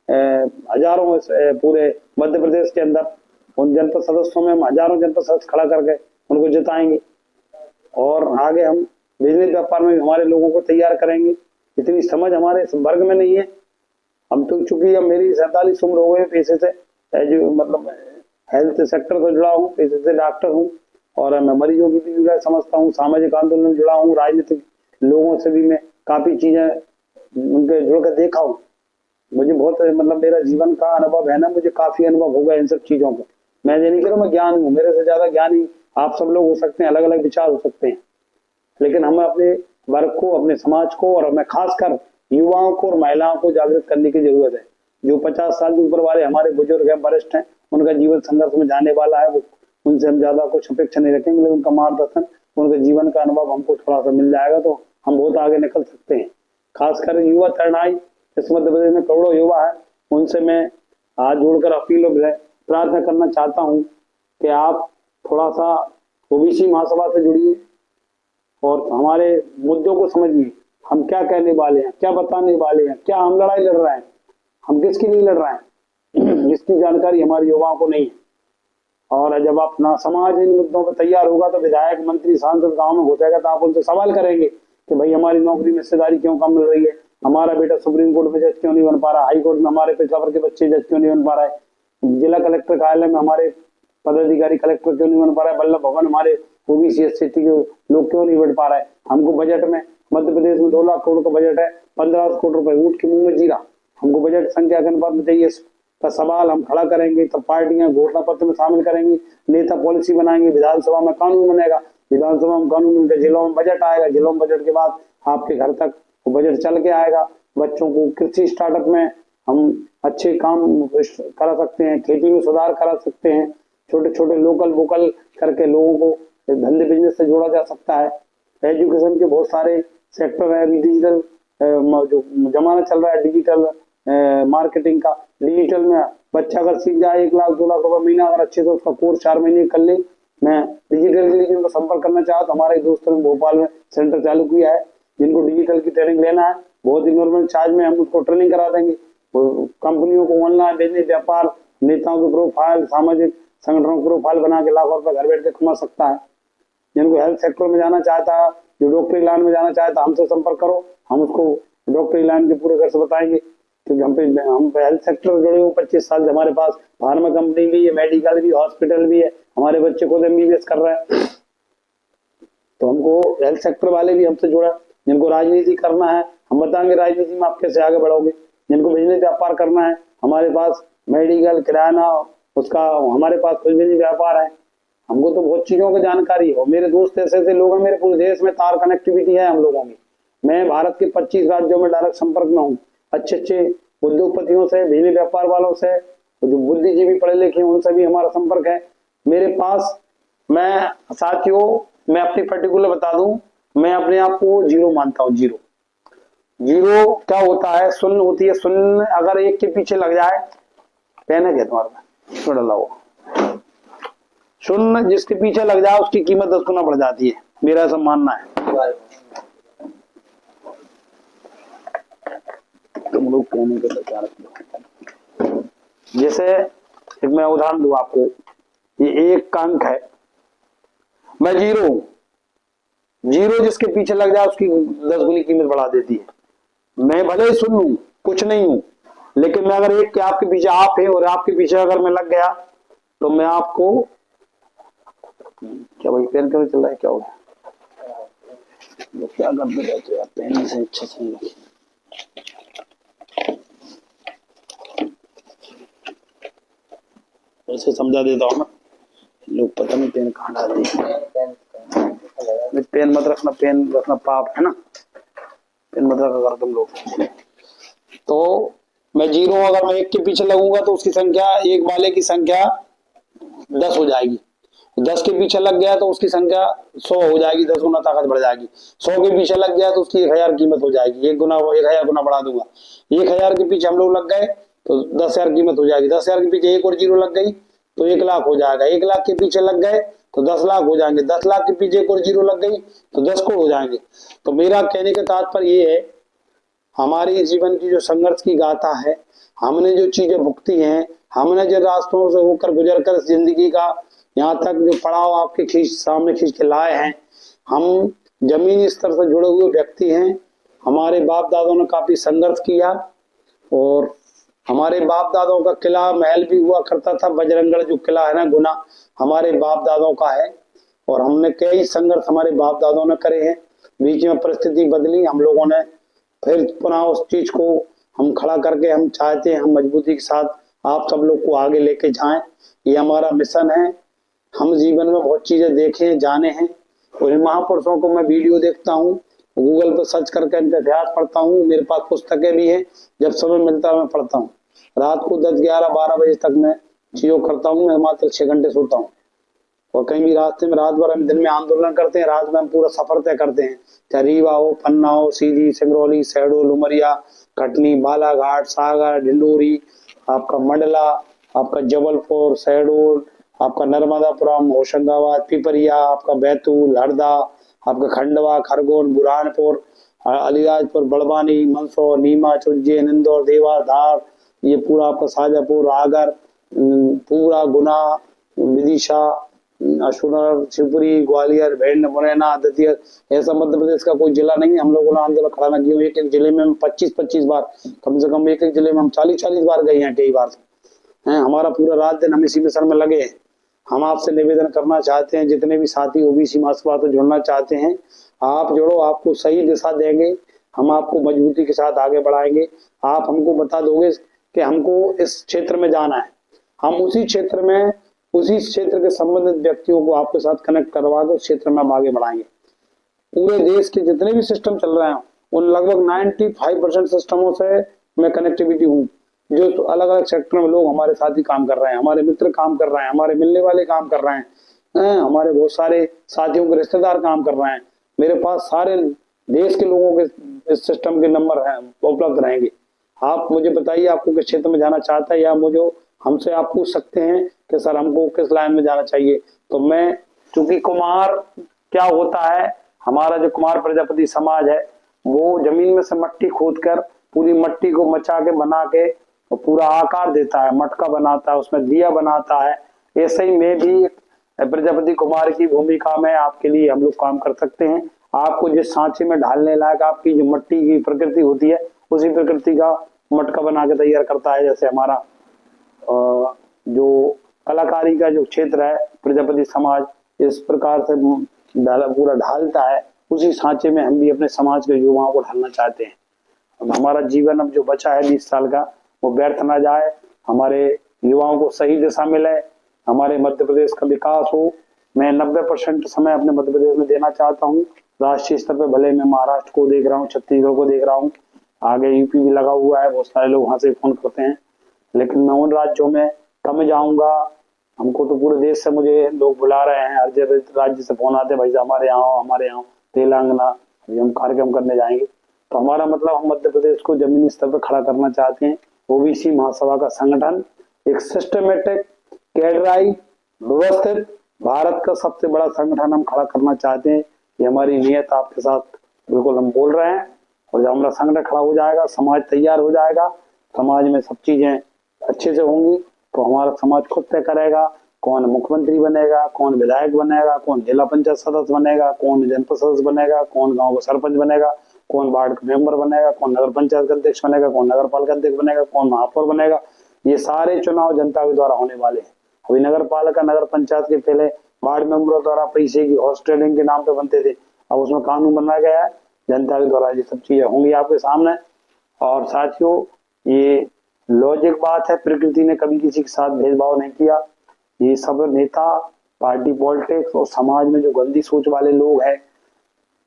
Speaker 2: हजारों पूरे मध्य प्रदेश के अंदर, उन जनपद सदस्यों में हम हजारों जनपद सदस्य खड़ा करके उनको जिताएंगे। और आगे हम बिजनेस व्यापार में हमारे लोगों को तैयार करेंगे। इतनी समझ हमारे वर्ग में नहीं है। हम तो चूंकि अब मेरी 47 उम्र हो गई, पेशे से जो मतलब हेल्थ सेक्टर से जुड़ा हूँ, पेशे से डॉक्टर हूँ, और मैं मरीजों की भी समझता हूँ, सामाजिक आंदोलन जुड़ा हूँ, राजनीतिक लोगों से भी मैं काफी चीजें उनके जुड़ कर देखा हूँ। मुझे बहुत मतलब मेरा जीवन का अनुभव है ना, मुझे काफी अनुभव हो गया इन सब चीजों को। मैं ये नहीं कह रहा मैं ज्ञान हूँ, मेरे से ज्यादा ज्ञानी आप सब लोग हो सकते हैं, अलग अलग विचार हो सकते हैं, लेकिन हमें अपने वर्ग को, अपने समाज को, और हमें खासकर युवाओं को और महिलाओं को जागृत करने की जरूरत है। जो 50 साल के ऊपर वाले हमारे बुजुर्ग हैं, वरिष्ठ हैं, उनका जीवन संघर्ष में जाने वाला है, वो उनसे हम ज्यादा कुछ अपेक्षा नहीं रखेंगे, लेकिन उनका मार्गदर्शन, उनके जीवन का अनुभव हमको थोड़ा सा मिल जाएगा तो हम बहुत आगे निकल सकते हैं। खासकर युवा तरुणाई इस मध्य प्रदेश में करोड़ों युवा है, उनसे मैं हाथ जोड़कर अपील और प्रार्थना करना चाहता हूँ कि आप थोड़ा सा ओबीसी महासभा से जुड़िए और हमारे मुद्दों को समझिए। हम क्या कहने वाले हैं, क्या बताने वाले हैं, क्या हम लड़ाई लड़ रहे हैं, हम किसके लिए लड़ रहे हैं, जिसकी जानकारी हमारे युवाओं को नहीं है। और जब अपना समाज इन मुद्दों पर तैयार होगा तो विधायक, मंत्री, सांसद गांव में हो जाएगा तो आप उनसे सवाल करेंगे कि भाई हमारी नौकरी में हिस्सेदारी क्यों कम मिल रही है, हमारा बेटा सुप्रीम कोर्ट में जज क्यों नहीं बन पा रहा, हाई कोर्ट में हमारे पिछड़ा वर्ग के बच्चे जज क्यों नहीं बन पा रहा है, जिला कलेक्टर कार्यालय में हमारे पदाधिकारी कलेक्टर क्यों नहीं बन पा रहा है, वल्लभ भवन हमारे ओबीसी एससी के लोग क्यों नहीं बढ़ पा रहा है। हमको बजट में मध्य प्रदेश में 2 लाख करोड़ का बजट है, 15 करोड़ रुपए ऊँट के मुंह में जीरा। हमको बजट संख्या के अनुपात में चाहिए का सवाल हम खड़ा करेंगे तब पार्टियां घोषणा पत्र में शामिल करेंगी, नेता पॉलिसी बनाएंगे, विधानसभा में कानून बनेगा, विधानसभा में कानून बनकर जिलों में बजट आएगा, जिलों में बजट के बाद आपके घर तक वो बजट चल के आएगा। बच्चों को कृषि स्टार्टअप में हम अच्छे काम करा सकते हैं, खेती में सुधार करा सकते हैं, छोटे छोटे लोकल वोकल करके लोगों को धंधे बिजनेस से जोड़ा जा सकता है। एजुकेशन के बहुत सारे सेक्टर है, अभी डिजिटल जो जमाना चल रहा है डिजिटल मार्केटिंग का, डिजिटल में बच्चा अगर सीख जाए 1 लाख 2 लाख रुपए महीना अगर अच्छे से उसका कोर्स 4 महीने कर ले। मैं डिजिटल के लिए जिनको संपर्क करना चाहा तो हमारे दोस्तों ने भोपाल में सेंटर चालू किया है, जिनको डिजिटल की ट्रेनिंग लेना है बहुत ही नॉर्मल चार्ज में हम उसको ट्रेनिंग करा देंगे। कंपनियों को ऑनलाइन बिजनेस, व्यापार, नेताओं के प्रोफाइल, सामाजिक संगठनों के प्रोफाइल बना के लाखों रुपए घर बैठ के कमा सकता है। जिनको हेल्थ सेक्टर में जाना चाहता है, जो डॉक्टरी लाइन में जाना चाहता है, हमसे संपर्क करो, हम उसको डॉक्टरी लाइन के पूरे घर से बताएंगे। क्योंकि हम हेल्थ सेक्टर जुड़े हुए 25 साल से, हमारे पास फार्मा कंपनी भी है, मेडिकल भी, हॉस्पिटल भी है, हमारे बच्चे खुद MBBS कर रहे हैं, तो हमको हेल्थ सेक्टर वाले भी हमसे जुड़ा। जिनको राजनीति करना है हम बताएंगे राजनीति में आप कैसे आगे बढ़ोगे। जिनको बिजनेस व्यापार करना है हमारे पास मेडिकल, किराना, उसका हमारे पास कुछ भी नहीं व्यापार है। हमको तो बहुत चीजों की जानकारी है। मेरे दोस्त ऐसे ऐसे लोग हैं, मेरे पूरे देश में तार कनेक्टिविटी है हम लोगों की। मैं भारत के 25 राज्यों में डायरेक्ट संपर्क में हूँ, अच्छे अच्छे उद्योगपतियों से, बिजली व्यापार वालों से, जो बुद्धिजीवी पढ़े लिखे हैं उनसे भी हमारा संपर्क है मेरे पास। मैं साथियों, मैं अपनी पर्टिकुलर बता दूं, मैं अपने आप को जीरो मानता हूँ। जीरो जीरो क्या होता है? शून्य होती है। शून्य अगर एक के पीछे लग जाए, पेन है क्या तुम्हारे में? इसमें डाला हुआ शून्य जिसके पीछे लग जाए उसकी कीमत 10 गुना बढ़ जाती है, मेरा ऐसा मानना है। तुम लोग कहने के विचार, जैसे एक मैं उदाहरण दूं आपको, ये 1 का अंक है, मैं जीरो हूं, जीरो जिसके पीछे लग जाए उसकी 10 गुनी कीमत बढ़ा देती है। मैं भले ही सुन लूं, कुछ नहीं हूं, लेकिन मैं अगर एक के आपके पीछे आप है और आपके पीछे अगर मैं लग गया तो मैं आपको, क्या भाई पेन कर चल रहा है, क्या हो गया? क्या करते रहते यार, पेन से अच्छा से नहीं रखी। ऐसे समझा देता हूँ ना, लोग पता नहीं पेन कहाँ डाल दिए। पेन मत रखना, पेन रखना पाप है ना, पेन मत रखा कर तुम लोग। तो मैं जीरो, अगर मैं 1 के पीछे लगूंगा तो उसकी संख्या, एक वाले की संख्या 10 हो जाएगी। 10 के पीछे लग गया तो उसकी संख्या 100 हो जाएगी, 10 गुना ताकत बढ़ जाएगी। 100 के पीछे लग गया तो उसकी 1000 कीमत हो जाएगी, 1000 गुना बढ़ा दूंगा। 1000 के पीछे हम लोग लग गए तो 10,000 कीमत हो जाएगी। 10,000 के पीछे एक और जीरो लग गई तो 1 लाख हो जाएगा। 1 लाख के पीछे लग गए तो 10 लाख हो जाएंगे। 10 लाख के पीछे एक और जीरो लग गई तो 10 करोड़ हो जाएंगे। तो मेरा कहने का तात्पर्य ये है, हमारी जीवन की जो संघर्ष की गाथा है, हमने जो चीजें भुगती हैं, हमने जो रास्तों से होकर गुजर कर जिंदगी का यहाँ तक जो पड़ाव आपके सामने खींच के लाए हैं, हम जमीनी स्तर से जुड़े हुए व्यक्ति हैं। हमारे बाप दादों ने काफी संघर्ष किया और हमारे बाप दादों का किला महल भी हुआ करता था। बजरंगगढ़ जो किला है ना, गुना, हमारे बाप दादों का है और हमने कई संघर्ष हमारे बाप दादों ने करे हैं। बीच में परिस्थिति बदली, हम लोगों ने फिर पुनः उस चीज को हम खड़ा करके हम चाहते हैं हम मजबूती के साथ आप सब लोग को आगे लेके जाएं। ये हमारा मिशन है। हम जीवन में बहुत चीजें देखे जाने हैं और इन महापुरुषों को मैं वीडियो देखता हूँ, गूगल पर सर्च करके इनका इतिहास पढ़ता हूँ। मेरे पास पुस्तकें भी हैं, जब समय मिलता है मैं पढ़ता हूँ। रात को 10, 11, 12 बजे तक मैं चीजों करता हूँ। मैं मात्र 6 घंटे सोता हूँ और कहीं भी रास्ते में रात भर हम दिन में आंदोलन करते हैं, रात में हम पूरा सफर तय करते हैं, चाहे रीवा हो, पन्ना हो, सीधी, सिंगरौली, शहडोल, उमरिया, कटनी, बालाघाट, सागर, डिंडोरी, आपका मंडला, आपका जबलपुर, शहडोल, आपका नर्मदापुरम, होशंगाबाद, पिपरिया, आपका बैतूल, हरदा, आपका खंडवा, खरगोन, बुरहानपुर, अलीराजपुर, बड़वानी, मंदसौर, नीमच, उज्जैन, इंदौर, देवास, धार, ये पूरा आपका शाजापुर, आगर, पूरा गुना, विदिशा, अशोकनगर, शिवपुरी, ग्वालियर, भिंड, मुरैना, दतिया, ऐसा मध्य प्रदेश का कोई जिला नहीं है हम लोगों ने आंदोलन खड़ा न किया। एक एक जिले में हम 25-25 बार, कम से कम एक एक जिले में हम 40-40 बार गए हैं, कई बार हैं। हमारा पूरा रात दिन हम इसी मिशन में लगे हैं। हम आपसे निवेदन करना चाहते हैं, जितने भी साथी ओबीसी मार्क्सवाद से जुड़ना चाहते हैं, आप जुड़ो, आपको सही दिशा देंगे, हम आपको मजबूती के साथ आगे बढ़ाएंगे। आप हमको बता दोगे कि हमको इस क्षेत्र में जाना है, हम उसी क्षेत्र में, उसी क्षेत्र के संबंधित व्यक्तियों को आपके साथ कनेक्ट करवा के उस क्षेत्र में हम आगे बढ़ाएंगे। पूरे देश के जितने भी सिस्टम चल रहे हैं उन लगभग 95% सिस्टमों से मैं कनेक्टिविटी हूँ। जो अलग अलग सेक्टर में लोग हमारे साथ ही काम कर रहे हैं, हमारे मित्र काम कर रहे हैं, हमारे मिलने वाले काम कर रहे हैं, हमारे बहुत सारे साथियों के रिश्तेदार काम कर रहे हैं। मेरे पास सारे देश के लोगों के इस सिस्टम के नंबर हैं, उपलब्ध रहेंगे। आप मुझे बताइए आपको किस क्षेत्र में जाना चाहता है, या मुझे हमसे आप पूछ सकते हैं कि सर हमको किस लाइन में जाना चाहिए। तो मैं, चूंकि कुमार क्या होता है, हमारा जो कुमार प्रजापति समाज है वो जमीन में से मट्टी खोद कर पूरी मट्टी को मचा के बना के पूरा आकार देता है, मटका बनाता है, उसमें दिया बनाता है। ऐसे ही मैं भी प्रजापति कुमार की भूमिका में आपके लिए हम लोग काम कर सकते हैं। आपको जिस सांचे में ढालने लायक आपकी जो मट्टी की प्रकृति होती है उसी प्रकृति का मटका बना के तैयार करता है। जैसे हमारा जो कलाकारी का जो क्षेत्र है प्रजापति समाज इस प्रकार से पूरा ढालता है, उसी सांचे में हम भी अपने समाज के युवाओं को ढालना चाहते हैं। अब हमारा जीवन अब जो बचा है 20 साल का वो व्यर्थ ना जाए, हमारे युवाओं को सही दिशा मिले, हमारे मध्य प्रदेश का विकास हो। मैं 90% समय अपने मध्य प्रदेश में देना चाहता हूँ। राष्ट्रीय स्तर पर भले मैं महाराष्ट्र को देख रहा हूँ, छत्तीसगढ़ को देख रहा हूँ, आगे यूपी भी लगा हुआ है, बहुत सारे लोग वहां से फोन करते हैं, लेकिन मैं उन राज्यों में कम जाऊंगा। हमको तो पूरे देश से मुझे लोग बुला रहे हैं, हर राज्य से फोन आते हैं, भाई हमारे यहाँ हमारे यहाँ तेलंगाना अभी हम कार्यक्रम करने जाएंगे। तो हमारा मतलब हम मध्य प्रदेश को जमीनी स्तर पर खड़ा करना चाहते हैं। ओबीसी महासभा का संगठन एक सिस्टमेटिक, कैडराई, व्यवस्थित भारत का सबसे बड़ा संगठन हम खड़ा करना चाहते हैं। ये हमारी नियत आपके साथ बिल्कुल हम बोल रहे हैं। और जब हमारा संगठन खड़ा हो जाएगा, समाज तैयार हो जाएगा, समाज में सब चीजें अच्छे से होंगी, तो हमारा समाज खुद तय करेगा कौन मुख्यमंत्री बनेगा, कौन विधायक बनेगा, कौन जिला पंचायत सदस्य बनेगा, कौन जनपद सदस्य बनेगा, कौन गांव का सरपंच बनेगा, कौन वार्ड का मेंबर बनेगा, कौन नगर पंचायत का अध्यक्ष बनेगा, कौन नगर पालिका अध्यक्ष बनेगा, कौन महापौर बनेगा। ये सारे चुनाव जनता के द्वारा होने वाले हैं। अभी नगर पालिका, नगर पंचायत के पहले वार्ड मेंबरों द्वारा पैसे की हॉर्स ट्रेडिंग के नाम पे बनते थे, अब उसमें कानून बनाया गया है, जनता के द्वारा ये सब चीजें होंगी आपके सामने। और साथियों, ये लॉजिक बात है, प्रकृति ने कभी किसी के साथ भेदभाव नहीं किया। ये सब नेता, पार्टी पॉलिटिक्स और समाज में जो गंदी सोच वाले लोग हैं,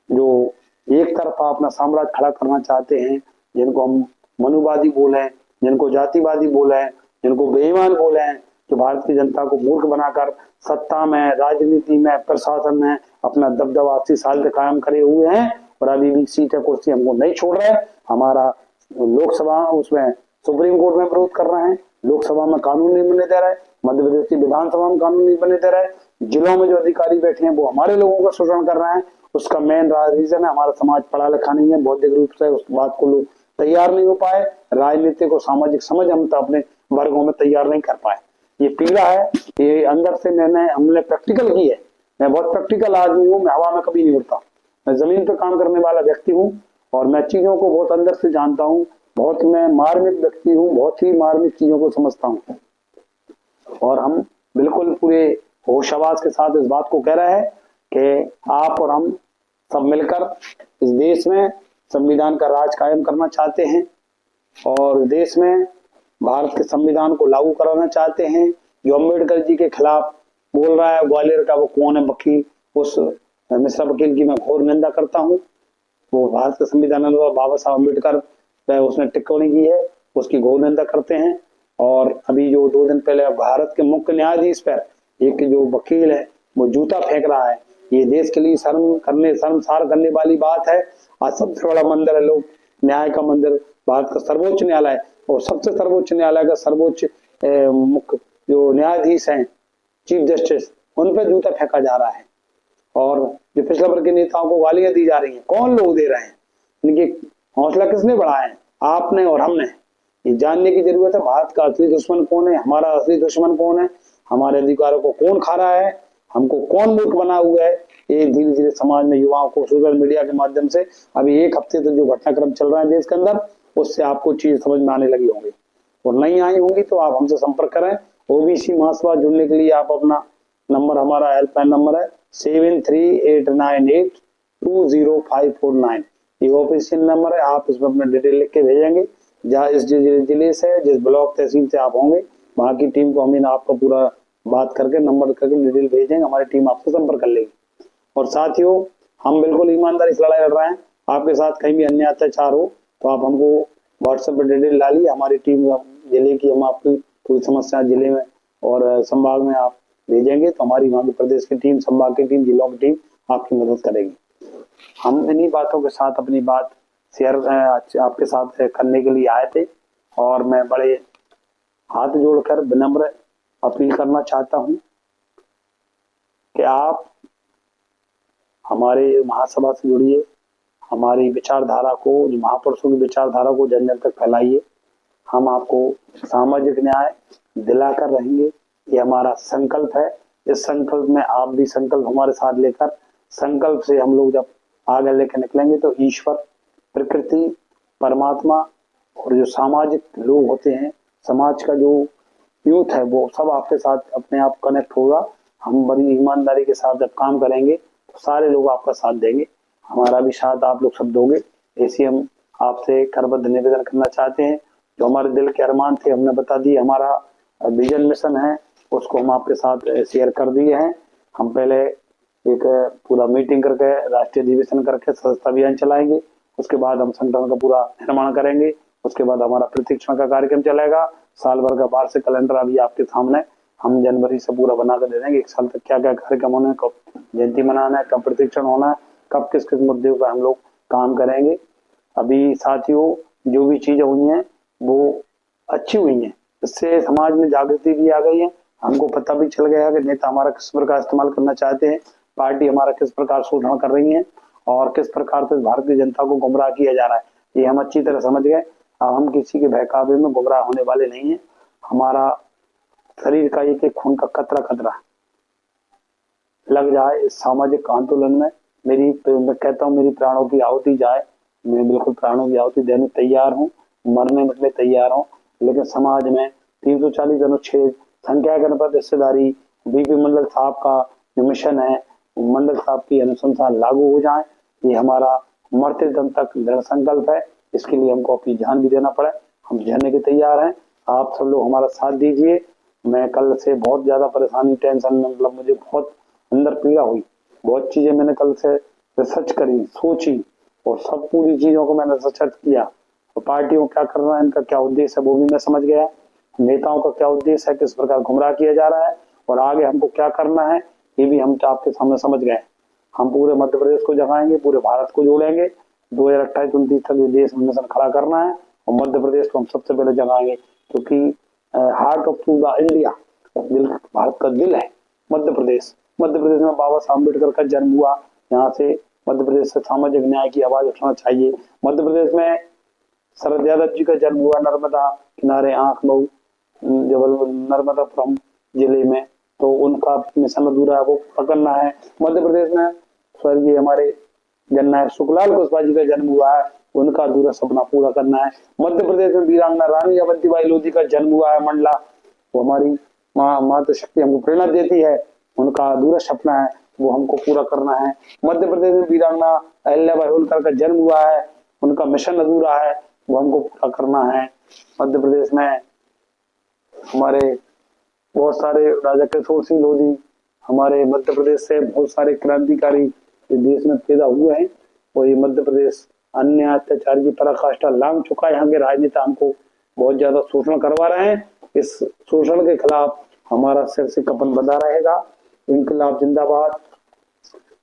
Speaker 2: जो एक तरफा अपना साम्राज्य खड़ा करना चाहते हैं, जिनको हम मनुवादी बोले, जिनको जातिवादी बोले, जिनको बेईमान बोले, जो भारत की जनता को मूर्ख बनाकर सत्ता में, राजनीति में, प्रशासन में अपना दबदबा 80 साल से कायम करे हुए हैं और अभी भी सीटें कुर्सी हमको नहीं छोड़ रहे। हमारा लोकसभा उसमें सुप्रीम कोर्ट में विरोध कर रहे हैं, लोकसभा में कानून नहीं बनने दे रहे, मध्य प्रदेश की विधानसभा में कानून नहीं बनने दे रहे, जिलों में जो अधिकारी बैठे हैं वो हमारे लोगों का शोषण कर रहे हैं। उसका मेन रीजन है हमारा समाज पढ़ा लिखा नहीं है, बौद्धिक रूप से उस बात को लोग तैयार नहीं हो पाए, राजनीतिक और सामाजिक समझ हम तो अपने वर्गों में तैयार नहीं कर पाए। ये पीड़ा है, ये अंदर से हमने प्रैक्टिकल की है। मैं बहुत प्रैक्टिकल आदमी हूँ, मैं हवा में कभी नहीं उड़ता, मैं जमीन पर काम करने वाला व्यक्ति हूँ और मैं चीजों को बहुत अंदर से जानता हूँ। बहुत मैं मार्मिक व्यक्ति हूँ, बहुत ही मार्मिक चीजों को समझता हूँ। और हम बिल्कुल पूरे होशआवाज के साथ इस बात को कह रहे हैं कि आप और हम सब मिलकर इस देश में संविधान का राज कायम करना चाहते हैं और देश में भारत के संविधान को लागू कराना चाहते हैं। जो अम्बेडकर जी के खिलाफ बोल रहा है ग्वालियर का, वो कौन है वकील, उस मिश्रा वकील की मैं घोर निंदा करता हूँ। वो भारत के संविधान में बाबा साहब अम्बेडकर उसने टिप्पणी की है, उसकी घोर निंदा करते हैं। और अभी जो 2 दिन पहले भारत के मुख्य न्यायाधीश पर एक जो वकील है वो जूता फेंक रहा है। ये देश के लिए शर्मसार करने वाली बात है। आज सबसे बड़ा मंदिर है लोक न्याय का मंदिर, भारत का सर्वोच्च न्यायालय, और सबसे सर्वोच्च न्यायालय का सर्वोच्च मुख्य जो न्यायाधीश हैं, चीफ जस्टिस, उन पर जूता फेंका जा रहा है। और जो पिछले वर्ग के नेताओं को गालियां दी जा रही हैं, कौन लोग दे रहे हैं, इनकी हौसला किसने बढ़ाया है? आपने और हमने। ये जानने की जरूरत है भारत का असली दुश्मन कौन है, हमारा असली दुश्मन कौन है, हमारे अधिकारों को कौन खा रहा है, हमको कौन मूर्ख बना हुआ है। ये धीरे धीरे समाज में युवाओं को सोशल मीडिया के माध्यम से अभी एक हफ्ते से जो घटनाक्रम चल रहा है देश के अंदर, उससे आपको चीज समझ में आने लगी होंगी, और नहीं आई होंगी तो आप हमसे संपर्क करें। ओबीसी महासभा जुड़ने के लिए आप अपना नंबर, हमारा हेल्पलाइन नंबर है 7389820549। ये ऑफिशियल नंबर है, आप इसमें अपना डिटेल लिख के भेजेंगे। जहाँ इस जिले से, जिस ब्लॉक तहसील से आप होंगे, वहाँ की टीम को हम आपका पूरा बात करके नंबर करके डिटेल भेजेंगे, हमारी टीम आपसे संपर्क कर लेगी। और साथियों, हम बिल्कुल ईमानदारी से लड़ाई लड़ रहे हैं। आपके साथ कहीं भी अन्य अत्याचार हो तो आप हमको व्हाट्सएप पर डिटेल डालिए, हमारी टीम जिले की, हम आपकी पूरी समस्या जिले में और संभाग में आप भेजेंगे तो हमारी वहाँ की प्रदेश की टीम, संभाग की टीम, जिलों की टीम आपकी मदद करेगी। हम इन्हीं बातों के साथ अपनी बात शेयर आपके साथ करने के लिए आए थे, और मैं बड़े हाथ जोड़कर विनम्र अपील करना चाहता हूं कि आप हमारे महासभा से जुड़िए, हमारी विचारधारा को, जो महापुरुषों की विचारधारा को जन जन तक फैलाइए। हम आपको सामाजिक न्याय दिलाकर रहेंगे, ये हमारा संकल्प है। इस संकल्प में आप भी संकल्प हमारे साथ लेकर, संकल्प से हम लोग जब आगे लेकर निकलेंगे तो ईश्वर, प्रकृति, परमात्मा और जो सामाजिक लोग होते हैं, समाज का जो यूथ है, वो सब आपके साथ अपने आप कनेक्ट होगा। हम बड़ी ईमानदारी के साथ जब काम करेंगे तो सारे लोग आपका साथ देंगे, हमारा भी साथ आप लोग सब दोगे। ऐसे हम आपसे करबद्ध निवेदन करना चाहते हैं। जो हमारे दिल के अरमान थे हमने बता दिए, हमारा विजन मिशन है उसको हम आपके साथ शेयर कर दिए हैं। हम पहले एक पूरा मीटिंग करके, राष्ट्रीय अधिवेशन करके सदस्यता अभियान चलाएंगे, उसके बाद हम संगठन का पूरा निर्माण करेंगे, उसके बाद हमारा प्रशिक्षण का कार्यक्रम चलेगा, साल भर का वार्षिक कैलेंडर अभी आपके सामने हम जनवरी से पूरा बनाकर दे देंगे। एक साल तक क्या क्या कार्यक्रम होना है, कब जयंती मनाना है, कब प्रशिक्षण होना है, कब किस किस मुद्दे पर हम लोग काम करेंगे। अभी साथियों, जो भी चीजें हुई हैं वो अच्छी हुई हैं, इससे समाज में जागृति भी आ गई है। हमको पता भी चल गया कि नेता हमारा किस प्रकार इस्तेमाल करना चाहते हैं, पार्टी हमारा किस प्रकार शोषण कर रही है और किस प्रकार से भारतीय जनता को गुमराह किया जा रहा है, ये हम अच्छी तरह समझ गए। अब हम किसी के बहकावे में गुमराह होने वाले नहीं है। हमारा शरीर का एक खून का कतरा कतरा लग जाए इस सामाजिक आंदोलन में, मैं कहता हूँ मेरी प्राणों की आहुति जाए, मैं बिल्कुल प्राणों की आहुति देने तैयार हूँ, मरने में तैयार हूँ। लेकिन समाज में 340 अनुच्छेद, संख्या के अनुपात हिस्सेदारी, बीपी मंडल साहब का जो मिशन है, मंडल साहब की अनुशंसा लागू हो जाए, ये हमारा मरते दम तक दृढ़ संकल्प है। इसके लिए हमको अपनी जान भी देना पड़े, हम झेलने के तैयार हैं। आप सब लोग हमारा साथ दीजिए। मैं कल से बहुत ज्यादा परेशानी, टेंशन में, मतलब मुझे बहुत अंदर पीड़ा हुई, बहुत चीजें मैंने कल से रिसर्च करी, सोची, और सब पूरी चीजों को मैंने रिसर्च किया। तो पार्टियों क्या कर रहा है, इनका क्या उद्देश्य है वो भी मैं समझ गया, नेताओं का क्या उद्देश्य है, किस प्रकार गुमराह किया जा रहा है और आगे हमको क्या करना है, ये भी हम आपके सामने समझ गए। हम पूरे मध्य प्रदेश को जगाएंगे, पूरे भारत को जोड़ेंगे। 2028-29 तक ये देश मिशन खड़ा करना है और मध्य प्रदेश को हम सबसे पहले जगाएंगे, क्योंकि हार्ट ऑफ द इंडिया, दिल, भारत का दिल है मध्य प्रदेश। मध्य प्रदेश में बाबा साहब अम्बेडकर का जन्म हुआ, यहाँ से मध्य प्रदेश से सामाजिक न्याय की आवाज उठाना चाहिए। मध्य प्रदेश में शरद यादव जी का जन्म हुआ नर्मदा किनारे आंख मऊ, जबलपुर, नर्मदापुरम जिले में, तो उनका मिशन अधूरा है, वो पकड़ना है। मध्य प्रदेश में स्वर्गीय हमारे जननायक सुखलाल कुशवाहा जी का जन्म हुआ है, उनका अधूरा सपना पूरा करना है। मध्य प्रदेश में वीरांगना रानी अवंतीबाई लोधी का जन्म हुआ है मंडला, वो हमारी मातृ शक्ति हमको प्रेरणा देती है, उनका अधूरा सपना है, वो हमको पूरा करना है। मध्य प्रदेश में वीरांगना अहिल्याबाई होलकर का जन्म हुआ है, उनका मिशन अधूरा है, वो हमको पूरा करना है। मध्य प्रदेश में हमारे बहुत सारे राजा किशोर सिंह लोधी, हमारे मध्य प्रदेश से बहुत सारे क्रांतिकारी देश में पैदा हुए हैं, और ये मध्य प्रदेश अन्य अत्याचार की पराकाष्ठा लांघ चुका है। यहाँ के राजनेता हमको बहुत ज्यादा शोषण करवा रहे हैं। इस शोषण के खिलाफ हमारा सिर से कपन बंधा रहेगा। इंकलाब जिंदाबाद।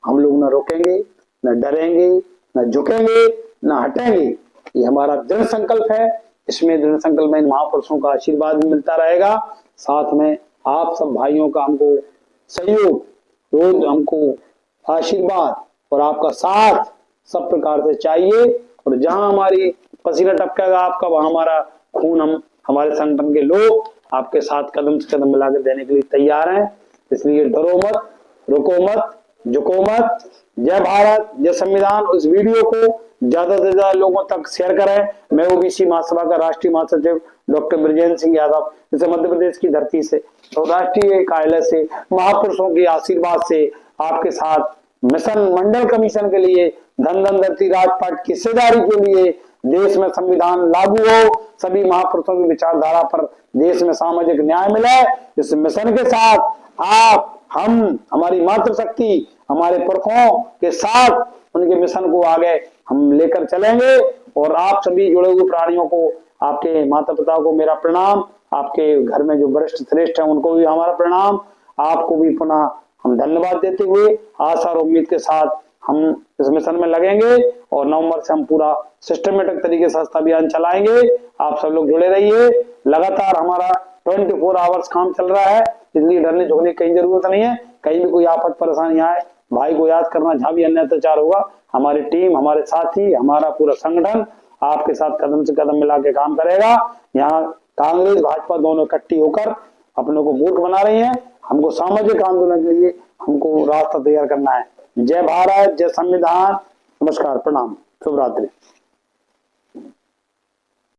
Speaker 2: हम लोग न रुकेंगे, न डरेंगे, न झुकेंगे, न हटेंगे। ये हमारा दृढ़ संकल्प है। इसमें दृढ़ संकल्प में इन महापुरुषों का आशीर्वाद भी मिलता रहेगा। साथ में आप सब भाइयों का हमको सहयोग, रोज हमको आशीर्वाद और आपका साथ सब प्रकार से चाहिए। और जहां हमारी पसीना टपकेगा आपका, वहां हमारा खून, हम हमारे संगठन के लोग आपके साथ कदम से कदम मिलाकर देने के लिए तैयार हैं। इसलिए डरो मत, रुको मत, झुको मत। जय भारत, जय संविधान। उस वीडियो को ज्यादा से ज्यादा लोगों तक शेयर करें। मैं ओबीसी महासभा का राष्ट्रीय महासचिव डॉक्टर ब्रजेंद्र सिंह यादव, जैसे मध्य प्रदेश की धरती से तो राष्ट्रीय कार्यालय से महापुरुषों के आशीर्वाद से आपके साथ मिशन मंडल कमीशन के लिए, धन धन धरती राजपाट की हिस्सेदारी के लिए, देश में संविधान लागू हो, सभी महापुरुषों की विचारधारा पर देश में सामाजिक न्याय मिले, इस मिशन के साथ आप, हम, हमारी मातृशक्ति, हमारे पुरखों के साथ उनके मिशन को आगे हम लेकर चलेंगे। और आप सभी जुड़े हुए प्राणियों को, आपके माता पिता को मेरा प्रणाम, आपके घर में जो वरिष्ठ श्रेष्ठ हैं उनको भी हमारा प्रणाम, आपको भी पुनः हम धन्यवाद देते हुए आशा और उम्मीद के साथ हम इस मिशन में लगेंगे और नवंबर से हम पूरा सिस्टमेटिक तरीके से अभियान चलाएंगे। आप सब लोग जुड़े रहिए। लगातार हमारा 24 आवर्स काम चल रहा है, इसलिए डरने झुकने की कहीं जरूरत नहीं है। कहीं भी कोई आफत परेशानी आए, भाई को याद करना, जहां भी अन्य अत्याचार होगा, हमारी टीम, हमारे साथी, हमारा पूरा संगठन आपके साथ कदम से कदम मिला के काम करेगा। यहाँ कांग्रेस भाजपा दोनों इकट्ठी होकर अपने को मूर्ख बना रही है। हमको सामाजिक आंदोलन के लिए हमको रास्ता तैयार करना है। जय भारत, जय संविधान। नमस्कार, प्रणाम, शुभ रात्रि।